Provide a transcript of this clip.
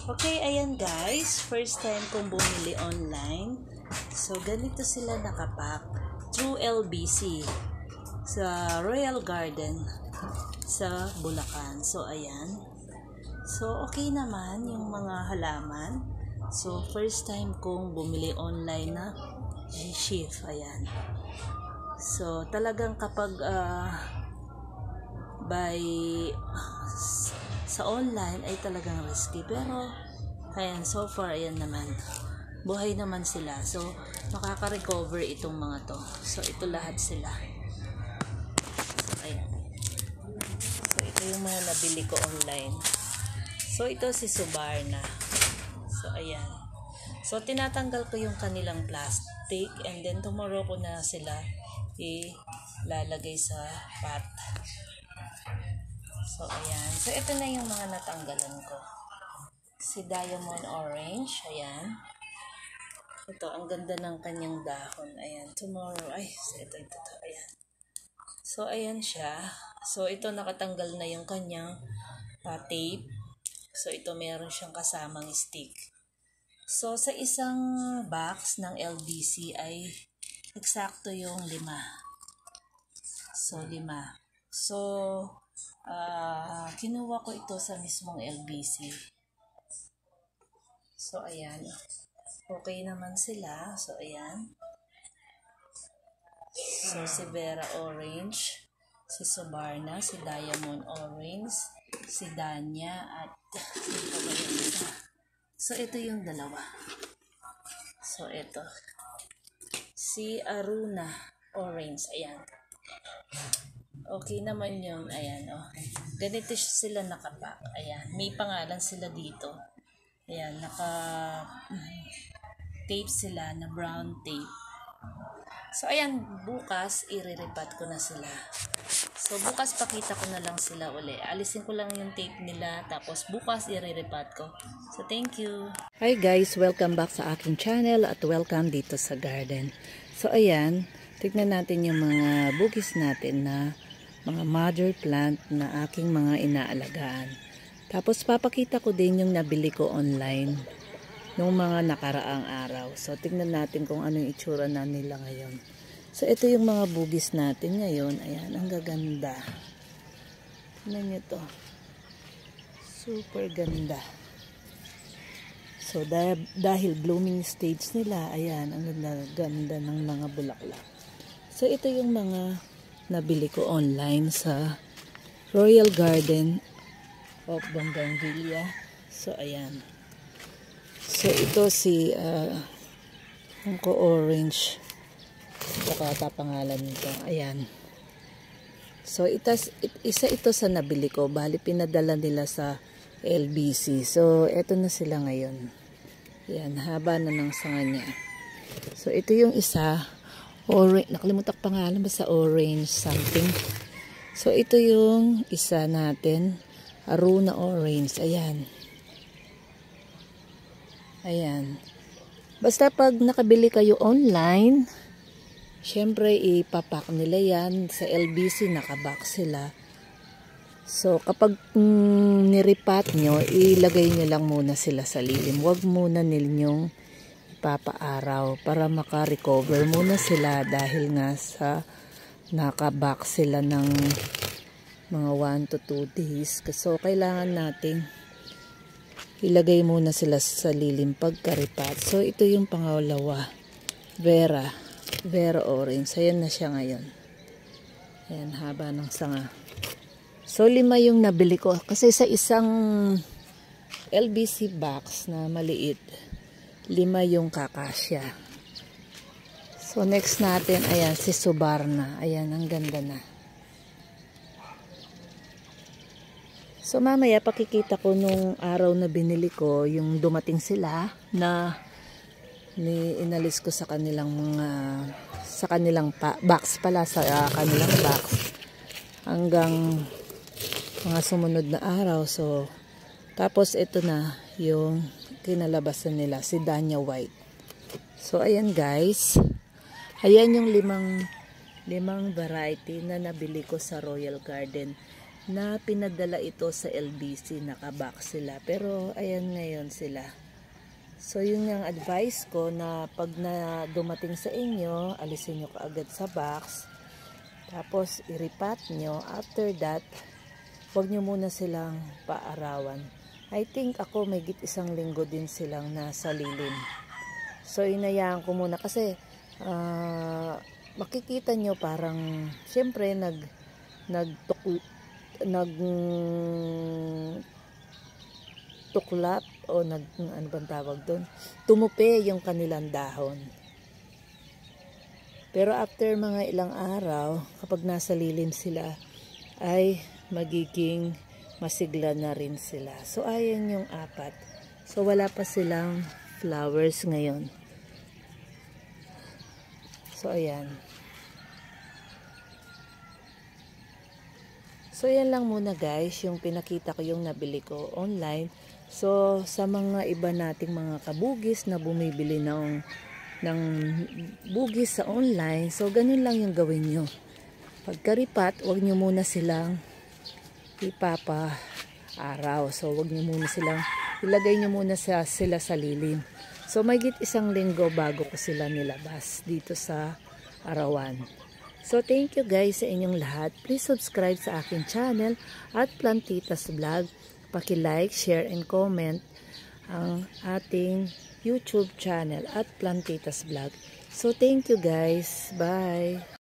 Okay, ayan guys. First time kong bumili online. So, ganito sila nakapack. Through LBC. Sa Royal Garden. Sa Bulacan. So, ayan. So, okay naman yung mga halaman. So, first time kong bumili online na G-Shift. Ayan. So, talagang kapag sa online ay talagang risky, pero ayan, so far ayan naman, buhay naman sila. So makaka-recover itong mga to. So ito lahat sila. So ayan, so ito yung mga nabili ko online. So ito si Subarna. So ayan, so tinatanggal ko yung kanilang plastic, and then tomorrow ko na sila ilalagay sa pot. So, ayan. So, ito na yung mga natanggalan ko. Si Diamond Orange. Ayan. Ito, ang ganda ng kanyang dahon. Ayan. Tomorrow. Ay, so ito. Ayan. So, ayan siya. So, ito nakatanggal na yung kanyang tape. So, ito meron siyang kasamang stick. So, sa isang box ng LBC ay eksakto yung 5. So, 5. So, kinuha ko ito sa mismong LBC. So, ayan. Okay naman sila. So, ayan. So, si Vera Orange, si Subarna, si Diamond Orange, si Danya, at ito ba yung isa? So, ito yung dalawa. So, ito. Si Aruna Orange. Ayan. Okay naman yun. Ayan, oh. Ganito sila nakapack. Ayan. May pangalan sila dito. Ayan. Naka-tape sila na brown tape. So, ayan. Bukas, iriripat ko na sila. So, bukas pakita ko na lang sila uli. Alisin ko lang yung tape nila. Tapos, bukas iriripat ko. So, thank you. Hi guys. Welcome back sa aking channel at welcome dito sa garden. So, ayan. Tignan natin yung mga bugis natin na mga mother plant na aking mga inaalagaan. Tapos papakita ko din yung nabili ko online nung mga nakaraang araw. So tingnan natin kung anong itsura na nila ngayon. So ito yung mga bugis natin ngayon. Ayan, ang gaganda. Tingnan nyo to. Super ganda. So dahil blooming stage nila, ayan, ang ganda ng mga bulaklak. So ito yung mga nabili ko online sa Royal Garden of Bougainvillea. So, ayan. So, ito si Hongko Orange. Baka pangalan nito. Ayan. So, isa ito sa nabili ko. Bali, pinadala nila sa LBC. So, ito na sila ngayon. Ayan, haba na ng sanga niya. So, ito yung isa. Orange, nakalimutan ko pangalan, basta orange something. So, ito yung isa natin. Aruna Orange. Ayan. Ayan. Basta pag nakabili kayo online, syempre ipapack nila yan. Sa LBC, nakabox sila. So, kapag niripat nyo, ilagay nyo lang muna sila sa lilim. Huwag muna ninyong papaaraw para maka-recover muna sila dahil nga sa nakabox sila ng mga 1 to 2 days. So, kailangan natin ilagay muna sila sa lilim pagkaripat. So, ito yung pangalawa. Vera Orange. Ayan na siya ngayon. Ayan, haba ng sanga. So, 5 yung nabili ko. Kasi sa isang LBC box na maliit, 5 yung kakasya. So, next natin, ayan, si Subarna. Ayan, ang ganda na. So, mamaya, pakikita ko nung araw na binili ko, yung dumating sila na inalis ko sa kanilang box pala, sa kanilang box. Hanggang mga sumunod na araw. So, tapos ito na yung kinalabasan nila, si Danya White. So, ayan guys. Ayan yung limang variety na nabili ko sa Royal Garden. na pinadala ito sa LBC, nakabox sila. Pero ayan ngayon sila. So yun yung advice ko, na pag na dumating sa inyo, alisin nyo kaagad sa box. Tapos iripat nyo. After that, huwag nyo muna silang paarawan. I think ako may isang linggo din silang nasa lilim. So inayaan ko muna kasi makikita nyo parang syempre tuklat o ano bang tawag doon, tumupi yung kanilang dahon. Pero after mga ilang araw, kapag nasa lilim sila, ay magiging masigla na rin sila. So ayan yung 4. So wala pa silang flowers ngayon. So ayan. So yan lang muna guys, yung pinakita ko yung nabili ko online. So sa mga iba nating mga kabugis na bumibili ng bugis sa online, so ganun lang yung gawin nyo. Pagkaripat, wag nyo muna silang ipapa-araw. So wag nyo muna silang, ilagay nyo muna sila sa lilim. So may isang linggo bago ko sila nilabas dito sa arawan. So thank you guys sa inyong lahat. Please subscribe sa aking channel at Plantitas Vlog. Paki-like, share and comment ang ating YouTube channel at Plantitas Vlog. So thank you guys. Bye.